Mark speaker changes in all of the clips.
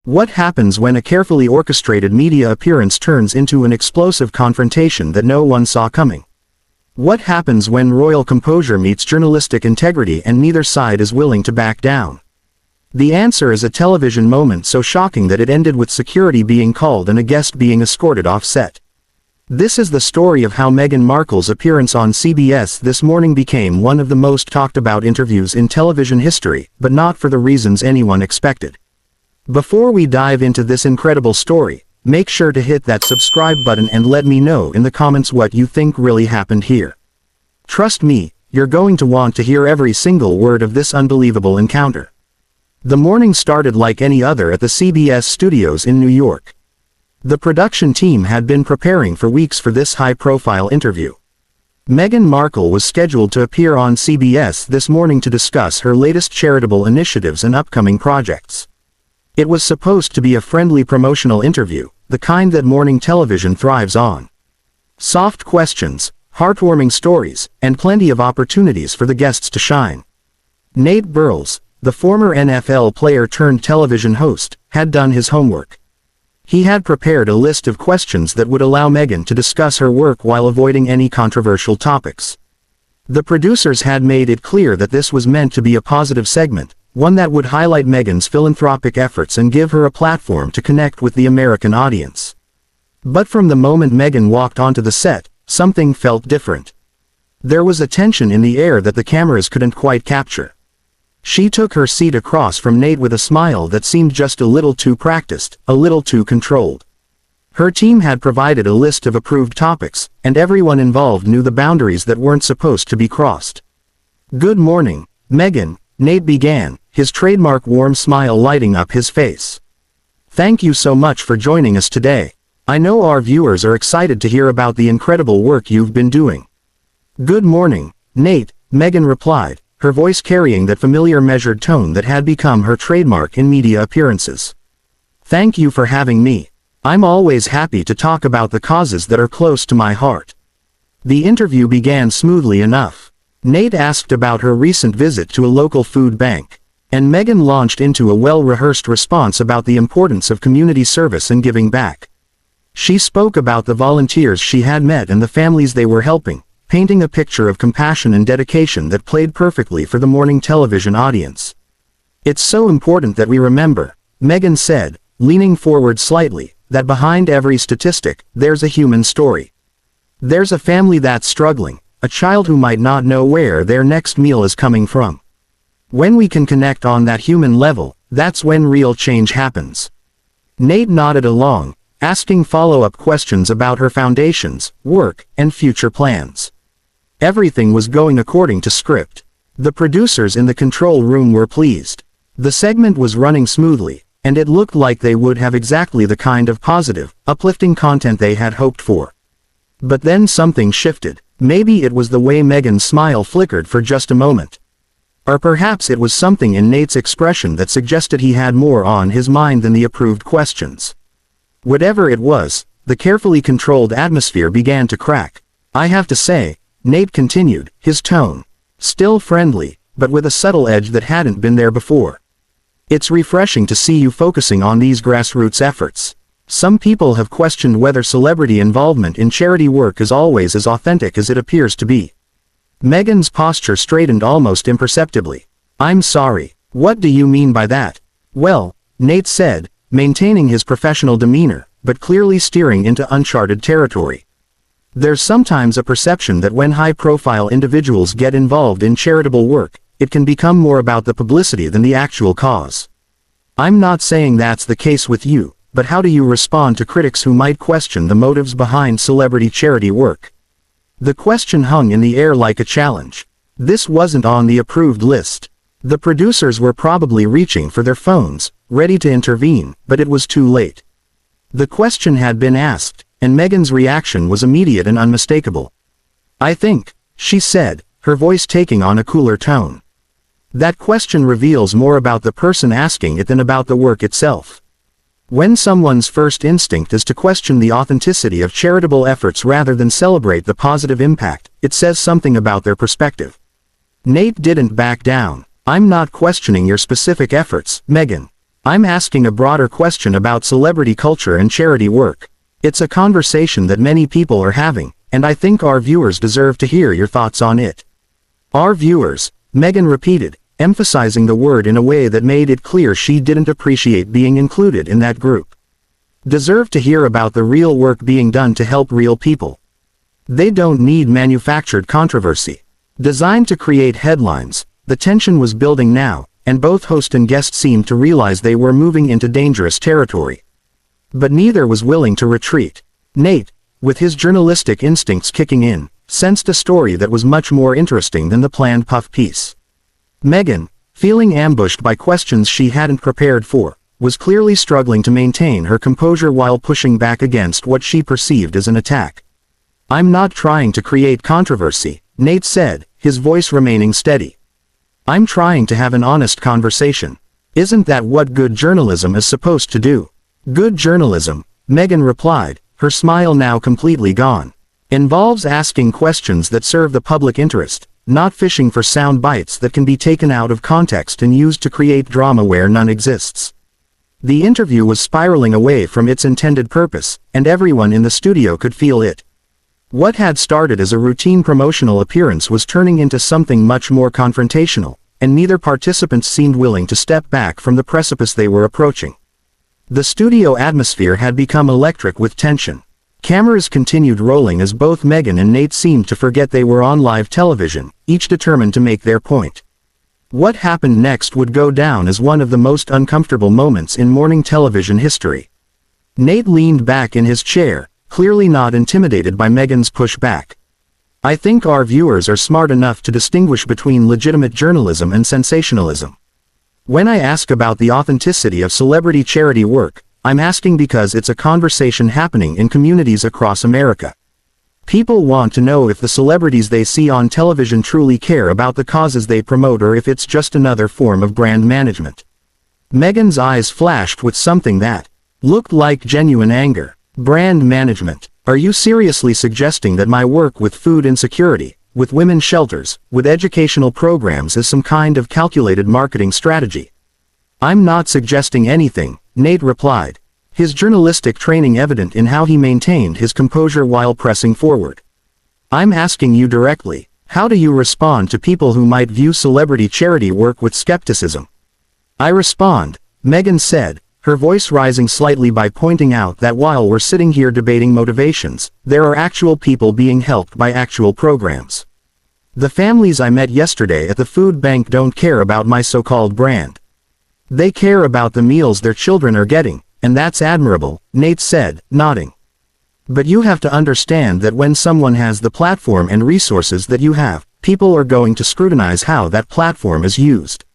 Speaker 1: What happens when a carefully orchestrated media appearance turns into an explosive confrontation that no one saw coming? What happens when royal composure meets journalistic integrity and neither side is willing to back down? The answer is a television moment so shocking that it ended with security being called and a guest being escorted off set. This is the story of how Meghan Markle's appearance on CBS this morning became one of the most talked about interviews in television history, but not for the reasons anyone expected. Before we dive into this incredible story, make sure to hit that subscribe button and let me know in the comments what you think really happened here. Trust me, you're going to want to hear every single word of this unbelievable encounter. The morning started like any other at the CBS studios in New York. The production team had been preparing for weeks for this high-profile interview. Meghan Markle was scheduled to appear on CBS this morning to discuss her latest charitable initiatives and upcoming projects. It was supposed to be a friendly promotional interview, the kind that morning television thrives on. Soft questions, heartwarming stories, and plenty of opportunities for the guests to shine. Nate Burleson, the former NFL player turned television host, had done his homework. He had prepared a list of questions that would allow Meghan to discuss her work while avoiding any controversial topics. The producers had made it clear that this was meant to be a positive segment, one that would highlight Meghan's philanthropic efforts and give her a platform to connect with the American audience. But from the moment Meghan walked onto the set, something felt different. There was a tension in the air that the cameras couldn't quite capture. She took her seat across from Nate with a smile that seemed just a little too practiced, a little too controlled. Her team had provided a list of approved topics, and everyone involved knew the boundaries that weren't supposed to be crossed. "Good morning, Meghan," Nate began, his trademark warm smile lighting up his face. "Thank you so much for joining us today. I know our viewers are excited to hear about the incredible work you've been doing." "Good morning, Nate," Meghan replied, her voice carrying that familiar measured tone that had become her trademark in media appearances. "Thank you for having me. I'm always happy to talk about the causes that are close to my heart." The interview began smoothly enough. Nate asked about her recent visit to a local food bank, and Meghan launched into a well-rehearsed response about the importance of community service and giving back. She spoke about the volunteers she had met and the families they were helping, painting a picture of compassion and dedication that played perfectly for the morning television audience. "It's so important that we remember," Meghan said, leaning forward slightly, "that behind every statistic, there's a human story. There's a family that's struggling, a child who might not know where their next meal is coming from. When we can connect on that human level, that's when real change happens." Nate nodded along, asking follow-up questions about her foundation's work and future plans. Everything was going according to script. The producers in the control room were pleased. The segment was running smoothly, and it looked like they would have exactly the kind of positive, uplifting content they had hoped for. But then something shifted. Maybe it was the way Meghan's smile flickered for just a moment. Or perhaps it was something in Nate's expression that suggested he had more on his mind than the approved questions. Whatever it was, the carefully controlled atmosphere began to crack. "I have to say," Nate continued, his tone still friendly, but with a subtle edge that hadn't been there before. "It's refreshing to see you focusing on these grassroots efforts. Some people have questioned whether celebrity involvement in charity work is always as authentic as it appears to be." Meghan's posture straightened almost imperceptibly. "I'm sorry, what do you mean by that?" "Well," Nate said, maintaining his professional demeanor, but clearly steering into uncharted territory. "There's sometimes a perception that when high-profile individuals get involved in charitable work, it can become more about the publicity than the actual cause. I'm not saying that's the case with you, but how do you respond to critics who might question the motives behind celebrity charity work?" The question hung in the air like a challenge. This wasn't on the approved list. The producers were probably reaching for their phones, ready to intervene, but it was too late. The question had been asked, and Meghan's reaction was immediate and unmistakable. "I think," she said, her voice taking on a cooler tone. That question reveals more about the person asking it than about the work itself. When someone's first instinct is to question the authenticity of charitable efforts rather than celebrate the positive impact, it says something about their perspective. Nate didn't back down. "I'm not questioning your specific efforts, Meghan. I'm asking a broader question about celebrity culture and charity work. It's a conversation that many people are having, and I think our viewers deserve to hear your thoughts on it. Our viewers, Meghan repeated, emphasizing the word in a way that made it clear she didn't appreciate being included in that group. Deserve to hear about the real work being done to help real people. They don't need manufactured controversy. Designed to create headlines, the tension was building now, and both host and guest seemed to realize they were moving into dangerous territory. But neither was willing to retreat. Nate, with his journalistic instincts kicking in, sensed a story that was much more interesting than the planned puff piece. Meghan, feeling ambushed by questions she hadn't prepared for, was clearly struggling to maintain her composure while pushing back against what she perceived as an attack. I'm not trying to create controversy, Nate said, his voice remaining steady. I'm trying to have an honest conversation. Isn't that what good journalism is supposed to do? Good journalism, Meghan replied, her smile now completely gone, involves asking questions that serve the public interest, not fishing for sound bites that can be taken out of context and used to create drama where none exists. The interview was spiraling away from its intended purpose, and everyone in the studio could feel it. What had started as a routine promotional appearance was turning into something much more confrontational, and neither participant seemed willing to step back from the precipice they were approaching. The studio atmosphere had become electric with tension. Cameras continued rolling as both Meghan and Nate seemed to forget they were on live television, each determined to make their point. What happened next would go down as one of the most uncomfortable moments in morning television history. Nate leaned back in his chair, clearly not intimidated by Meghan's pushback. I think our viewers are smart enough to distinguish between legitimate journalism and sensationalism. When I ask about the authenticity of celebrity charity work, I'm asking because it's a conversation happening in communities across America. People want to know if the celebrities they see on television truly care about the causes they promote or if it's just another form of brand management. Meghan's eyes flashed with something that looked like genuine anger. Brand management. Are you seriously suggesting that my work with food insecurity, with women's shelters, with educational programs is some kind of calculated marketing strategy? I'm not suggesting anything, Nate replied, his journalistic training evident in how he maintained his composure while pressing forward. I'm asking you directly, how do you respond to people who might view celebrity charity work with skepticism? I respond, Meghan said, her voice rising slightly by pointing out that while we're sitting here debating motivations, there are actual people being helped by actual programs. The families I met yesterday at the food bank don't care about my so-called brand. They care about the meals their children are getting, and that's admirable, Nate said, nodding. But you have to understand that when someone has the platform and resources that you have, people are going to scrutinize how that platform is used.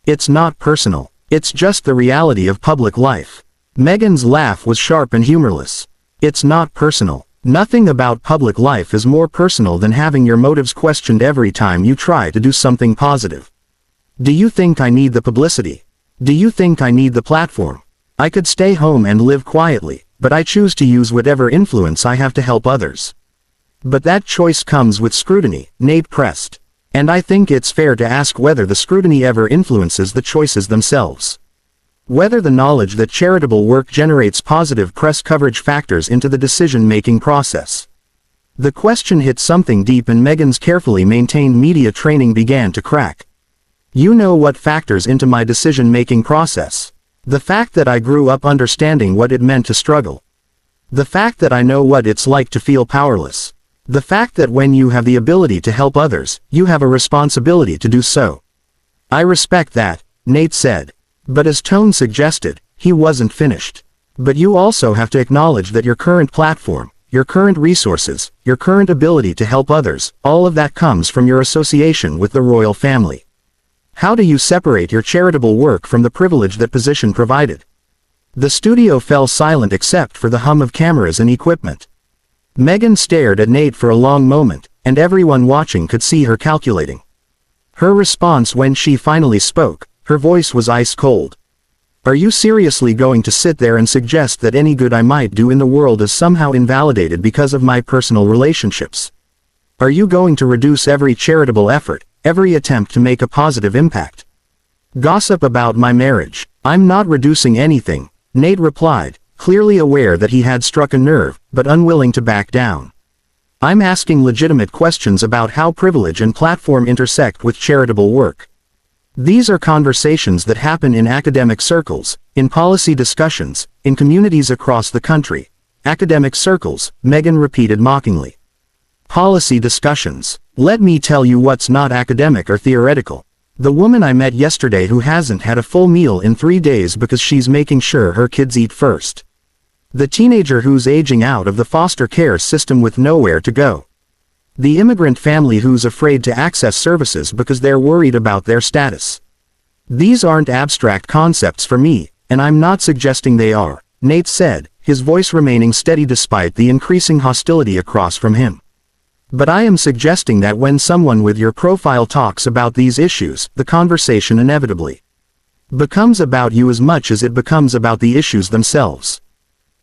Speaker 1: It's not personal. It's just the reality of public life. Meghan's laugh was sharp and humorless. It's not personal. Nothing about public life is more personal than having your motives questioned every time you try to do something positive. Do you think I need the publicity? Do you think I need the platform? I could stay home and live quietly, but I choose to use whatever influence I have to help others. But that choice comes with scrutiny, Nate pressed. And I think it's fair to ask whether the scrutiny ever influences the choices themselves. Whether the knowledge that charitable work generates positive press coverage factors into the decision-making process. The question hit something deep and Meghan's carefully maintained media training began to crack. You know what factors into my decision-making process? The fact that I grew up understanding what it meant to struggle. The fact that I know what it's like to feel powerless. The fact that when you have the ability to help others, you have a responsibility to do so. I respect that, Nate said. But as tone suggested, he wasn't finished. But you also have to acknowledge that your current platform, your current resources, your current ability to help others, all of that comes from your association with the royal family. How do you separate your charitable work from the privilege that position provided? The studio fell silent except for the hum of cameras and equipment. Meghan stared at Nate for a long moment, and everyone watching could see her calculating. Her response when she finally spoke, her voice was ice cold. Are you seriously going to sit there and suggest that any good I might do in the world is somehow invalidated because of my personal relationships? Are you going to reduce every charitable effort, every attempt to make a positive impact? Gossip about my marriage. I'm not reducing anything, Nate replied, clearly aware that he had struck a nerve, but unwilling to back down. I'm asking legitimate questions about how privilege and platform intersect with charitable work. These are conversations that happen in academic circles, in policy discussions, in communities across the country. Academic circles, Meghan repeated mockingly. Policy discussions. Let me tell you what's not academic or theoretical. The woman I met yesterday who hasn't had a full meal in 3 days because she's making sure her kids eat first. The teenager who's aging out of the foster care system with nowhere to go. The immigrant family who's afraid to access services because they're worried about their status. These aren't abstract concepts for me, and I'm not suggesting they are, Nate said, his voice remaining steady despite the increasing hostility across from him. But I am suggesting that when someone with your profile talks about these issues, the conversation inevitably becomes about you as much as it becomes about the issues themselves.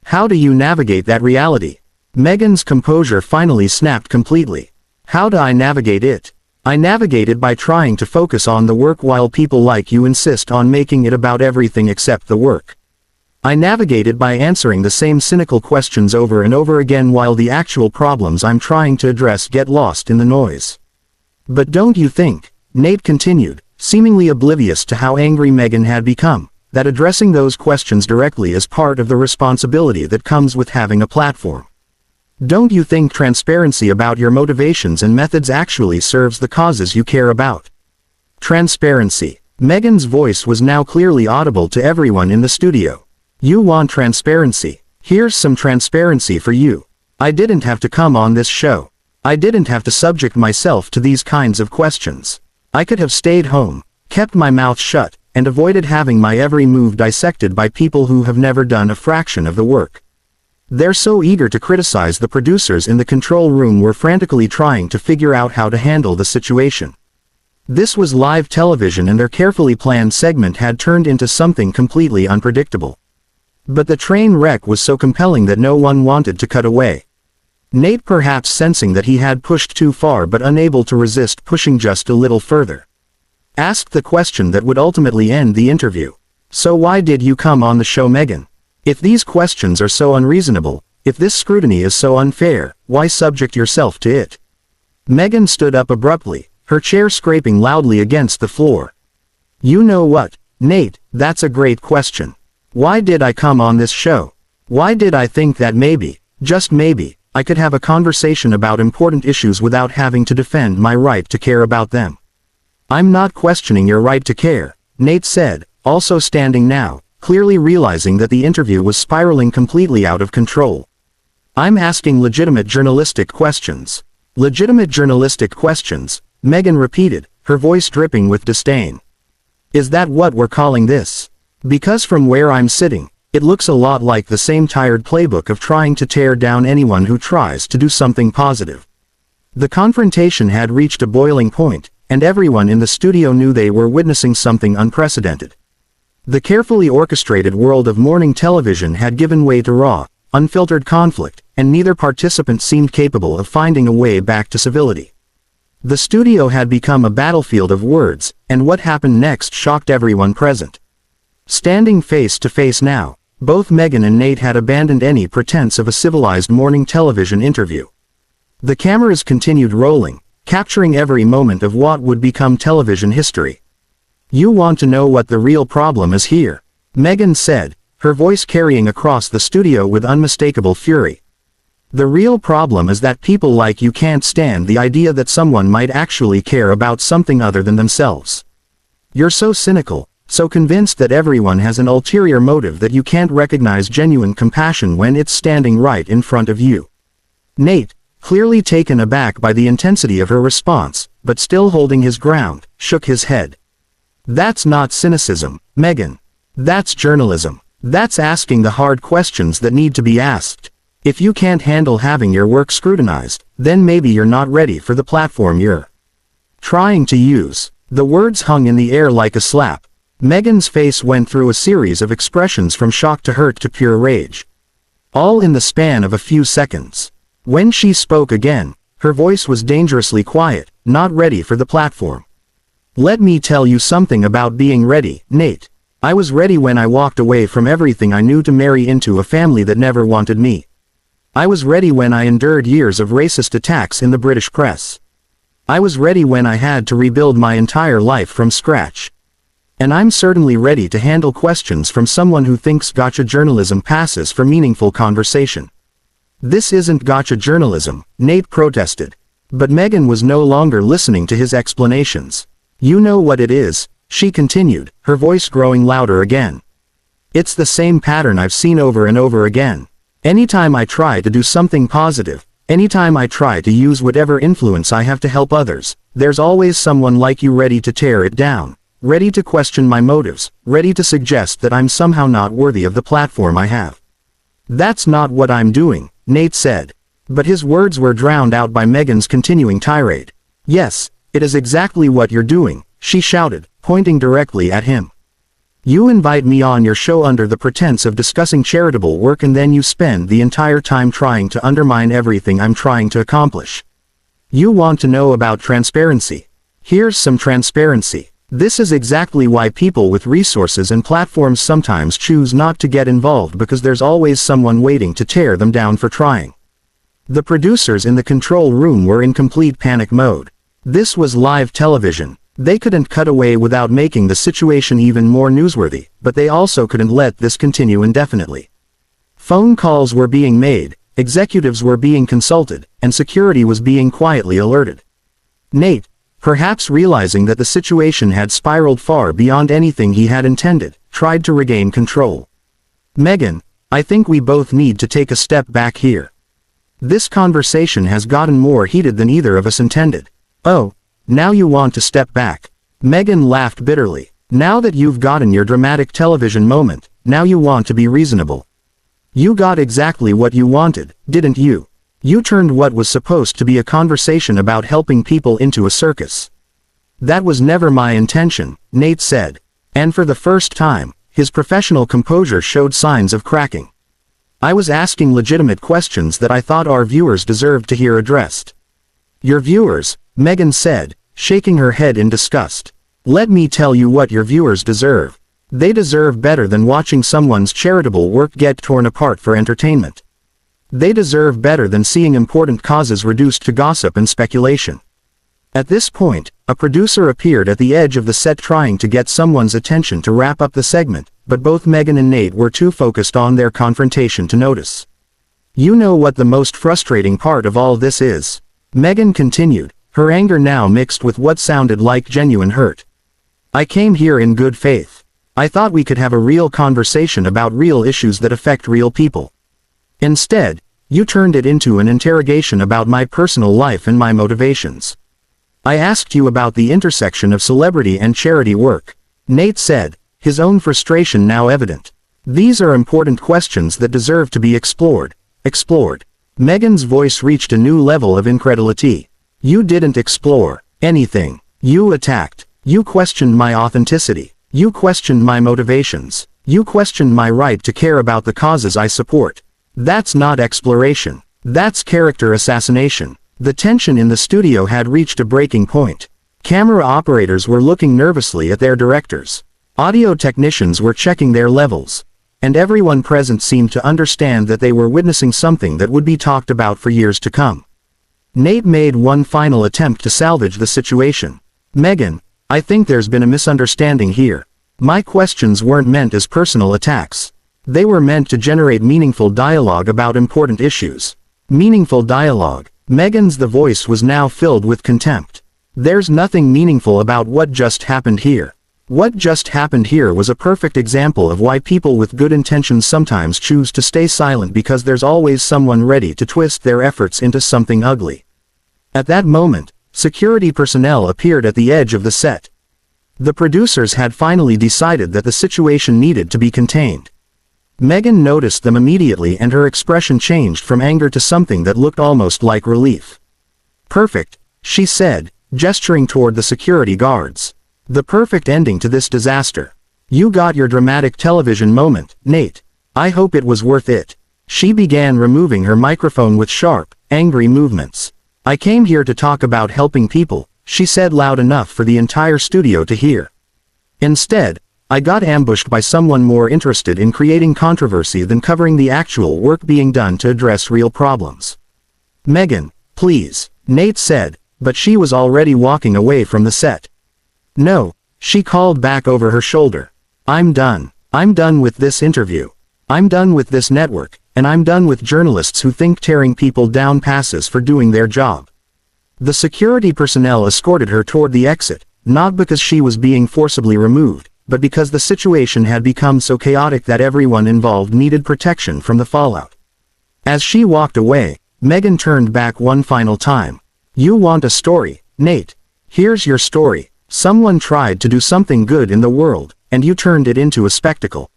Speaker 1: How do you navigate that reality? Meghan's composure finally snapped completely. How do I navigate it? I navigate it by trying to focus on the work while people like you insist on making it about everything except the work. I navigate it by answering the same cynical questions over and over again while the actual problems I'm trying to address get lost in the noise. But don't you think, Nate continued, seemingly oblivious to how angry Meghan had become, that addressing those questions directly is part of the responsibility that comes with having a platform? Don't you think transparency about your motivations and methods actually serves the causes you care about? Transparency. Meghan's voice was now clearly audible to everyone in the studio. You want transparency. Here's some transparency for you. I didn't have to come on this show. I didn't have to subject myself to these kinds of questions. I could have stayed home, kept my mouth shut, and avoided having my every move dissected by people who have never done a fraction of the work. They're so eager to criticize the producers in the control room were frantically trying to figure out how to handle the situation. This was live television and their carefully planned segment had turned into something completely unpredictable. But the train wreck was so compelling that no one wanted to cut away. Nate, perhaps sensing that he had pushed too far but unable to resist pushing just a little further, asked the question that would ultimately end the interview. So why did you come on the show, Meghan? If these questions are so unreasonable, if this scrutiny is so unfair, why subject yourself to it? Meghan stood up abruptly, her chair scraping loudly against the floor. You know what, Nate, that's a great question. Why did I come on this show? Why did I think that maybe, just maybe, I could have a conversation about important issues without having to defend my right to care about them? I'm not questioning your right to care, Nate said, also standing now, clearly realizing that the interview was spiraling completely out of control. I'm asking legitimate journalistic questions. Legitimate journalistic questions, Meghan repeated, her voice dripping with disdain. Is that what we're calling this? Because from where I'm sitting, it looks a lot like the same tired playbook of trying to tear down anyone who tries to do something positive. The confrontation had reached a boiling point, and everyone in the studio knew they were witnessing something unprecedented. The carefully orchestrated world of morning television had given way to raw, unfiltered conflict, and neither participant seemed capable of finding a way back to civility. The studio had become a battlefield of words, and what happened next shocked everyone present. Standing face to face now, both Meghan and Nate had abandoned any pretense of a civilized morning television interview. The cameras continued rolling, capturing every moment of what would become television history. You want to know what the real problem is here? Meghan said, her voice carrying across the studio with unmistakable fury. The real problem is that people like you can't stand the idea that someone might actually care about something other than themselves. You're so cynical, so convinced that everyone has an ulterior motive that you can't recognize genuine compassion when it's standing right in front of you. Nate, clearly taken aback by the intensity of her response, but still holding his ground, shook his head. That's not cynicism, Meghan. That's journalism. That's asking the hard questions that need to be asked. If you can't handle having your work scrutinized, then maybe you're not ready for the platform you're trying to use. The words hung in the air like a slap. Meghan's face went through a series of expressions from shock to hurt to pure rage. All in the span of a few seconds. When she spoke again, her voice was dangerously quiet, not ready for the platform. Let me tell you something about being ready, Nate. I was ready when I walked away from everything I knew to marry into a family that never wanted me. I was ready when I endured years of racist attacks in the British press. I was ready when I had to rebuild my entire life from scratch. And I'm certainly ready to handle questions from someone who thinks gotcha journalism passes for meaningful conversation. This isn't gotcha journalism, Nate protested. But Meghan was no longer listening to his explanations. You know what it is, she continued, her voice growing louder again. It's the same pattern I've seen over and over again. Anytime I try to do something positive, anytime I try to use whatever influence I have to help others, there's always someone like you ready to tear it down, ready to question my motives, ready to suggest that I'm somehow not worthy of the platform I have. That's not what I'm doing, Nate said. But his words were drowned out by Meghan's continuing tirade. Yes, it is exactly what you're doing, she shouted, pointing directly at him. You invite me on your show under the pretense of discussing charitable work and then you spend the entire time trying to undermine everything I'm trying to accomplish. You want to know about transparency. Here's some transparency. This is exactly why people with resources and platforms sometimes choose not to get involved, because there's always someone waiting to tear them down for trying. The producers in the control room were in complete panic mode. This was live television. They couldn't cut away without making the situation even more newsworthy, but they also couldn't let this continue indefinitely. Phone calls were being made, executives were being consulted, and security was being quietly alerted. Nate, perhaps realizing that the situation had spiraled far beyond anything he had intended, tried to regain control. Meghan, I think we both need to take a step back here. This conversation has gotten more heated than either of us intended. Oh, now you want to step back. Meghan laughed bitterly. Now that you've gotten your dramatic television moment, now you want to be reasonable. You got exactly what you wanted, didn't you? You turned what was supposed to be a conversation about helping people into a circus. That was never my intention, Nate said. And for the first time, his professional composure showed signs of cracking. I was asking legitimate questions that I thought our viewers deserved to hear addressed. Your viewers, Meghan said, shaking her head in disgust. Let me tell you what your viewers deserve. They deserve better than watching someone's charitable work get torn apart for entertainment. They deserve better than seeing important causes reduced to gossip and speculation. At this point, a producer appeared at the edge of the set trying to get someone's attention to wrap up the segment, but both Meghan and Nate were too focused on their confrontation to notice. You know what the most frustrating part of all this is? Meghan continued, her anger now mixed with what sounded like genuine hurt. I came here in good faith. I thought we could have a real conversation about real issues that affect real people. Instead, you turned it into an interrogation about my personal life and my motivations. I asked you about the intersection of celebrity and charity work, Nate said, his own frustration now evident. These are important questions that deserve to be explored. Meghan's voice reached a new level of incredulity. You didn't explore anything. You attacked. You questioned my authenticity. You questioned my motivations. You questioned my right to care about the causes I support. That's not exploration. That's character assassination. The tension in the studio had reached a breaking point. Camera operators were looking nervously at their directors. Audio technicians were checking their levels. And everyone present seemed to understand that they were witnessing something that would be talked about for years to come. Nate made one final attempt to salvage the situation. Meghan, I think there's been a misunderstanding here. My questions weren't meant as personal attacks. They were meant to generate meaningful dialogue about important issues. Meaningful dialogue. Meghan's voice was now filled with contempt. There's nothing meaningful about what just happened here. What just happened here was a perfect example of why people with good intentions sometimes choose to stay silent, because there's always someone ready to twist their efforts into something ugly. At that moment, security personnel appeared at the edge of the set. The producers had finally decided that the situation needed to be contained. Meghan noticed them immediately and her expression changed from anger to something that looked almost like relief. Perfect, she said, gesturing toward the security guards. The perfect ending to this disaster. You got your dramatic television moment, Nate. I hope it was worth it. She began removing her microphone with sharp, angry movements. I came here to talk about helping people, she said loud enough for the entire studio to hear. Instead, I got ambushed by someone more interested in creating controversy than covering the actual work being done to address real problems. Meghan, please, Nate said, but she was already walking away from the set. No, she called back over her shoulder. I'm done. I'm done with this interview. I'm done with this network, and I'm done with journalists who think tearing people down passes for doing their job. The security personnel escorted her toward the exit, not because she was being forcibly removed, but because the situation had become so chaotic that everyone involved needed protection from the fallout. As she walked away, Meghan turned back one final time. You want a story, Nate? Here's your story. Someone tried to do something good in the world, and you turned it into a spectacle.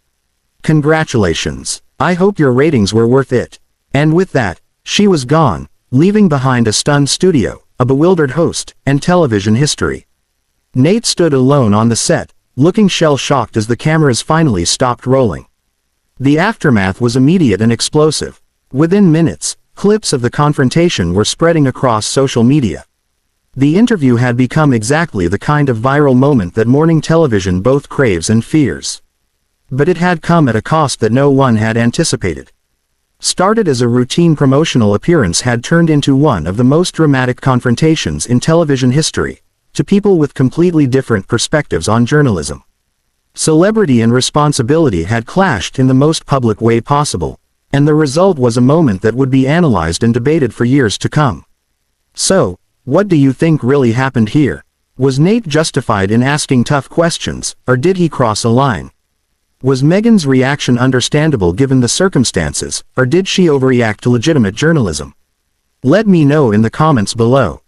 Speaker 1: Congratulations. I hope your ratings were worth it. And with that, she was gone, leaving behind a stunned studio, a bewildered host, and television history. Nate stood alone on the set, looking shell-shocked as the cameras finally stopped rolling. The aftermath was immediate and explosive. Within minutes, clips of the confrontation were spreading across social media. The interview had become exactly the kind of viral moment that morning television both craves and fears. But it had come at a cost that no one had anticipated. Started as a routine promotional appearance had turned into one of the most dramatic confrontations in television history, to people with completely different perspectives on journalism. Celebrity and responsibility had clashed in the most public way possible, and the result was a moment that would be analyzed and debated for years to come. So, what do you think really happened here? Was Nate justified in asking tough questions, or did he cross a line? Was Meghan's reaction understandable given the circumstances, or did she overreact to legitimate journalism? Let me know in the comments below.